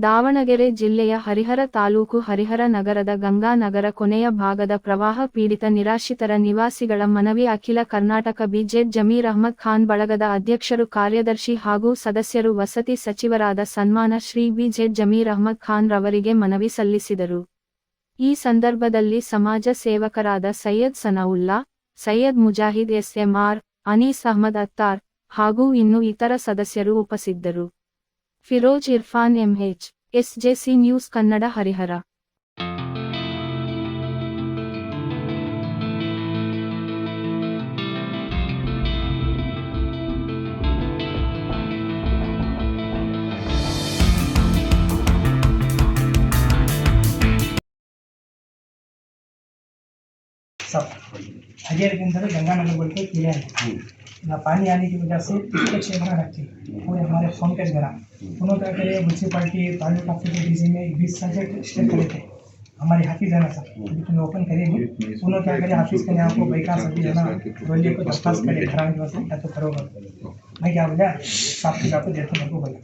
ದಾವಣಗೆರೆ ಜಿಲ್ಲೆಯ ಹರಿಹರ ತಾಲೂಕು ಹರಿಹರ ನಗರದ ಗಂಗಾನಗರ ಕೊನೆಯ ಭಾಗದ ಪ್ರವಾಹ ಪೀಡಿತ ನಿರಾಶ್ರಿತರ ನಿವಾಸಿಗಳ ಮನವಿ ಅಖಿಲ ಕರ್ನಾಟಕ ಬಿಜೆಡ್ ಜಮೀರ್ ಅಹ್ಮದ್ ಖಾನ್ ಬಳಗದ ಅಧ್ಯಕ್ಷರು ಕಾರ್ಯದರ್ಶಿ ಹಾಗೂ ಸದಸ್ಯರು ವಸತಿ ಸಚಿವರಾದ ಸನ್ಮಾನ ಶ್ರೀ ಬಿಜೆಡ್ ಜಮೀರ್ ಅಹ್ಮದ್ ಖಾನ್ ರವರಿಗೆ ಮನವಿ ಸಲ್ಲಿಸಿದರು. ಈ ಸಂದರ್ಭದಲ್ಲಿ ಸಮಾಜ ಸೇವಕರಾದ ಸೈಯದ್ ಸನಾವುಲ್ಲಾ, ಸೈಯದ್ ಮುಜಾಹಿದ್ ಎಸ್ಎಂಆರ್, ಅನೀಸ್ ಅಹ್ಮದ್ ಅತ್ತಾರ್ ಹಾಗೂ ಇನ್ನೂ ಇತರ ಸದಸ್ಯರು ಉಪಸ್ಥಿತರಿದ್ದರು. Firoz Irfan MH, SJC news Kannada Harihar. Harihar के अंदर गंगानगर बोल के किले हैं। ना पानी आने की वजह से पिछले 6 महीना रखते पूरे हमारे फोन पे घर उन्होंने क्या करे म्यूनसिपालिटी तालुका ऑफिस डीसी में 20 साल से स्टे करे थे हमारे हाफिज है ना सर लेकिन ओपन करेंगे उन्होंने क्या करे ऑफिस के आपको बैठा सभी है ना बोलिए को दरखास्त करे घर में या तो करोगे मैं क्या बोला साफ आपको देता मेरे को बोला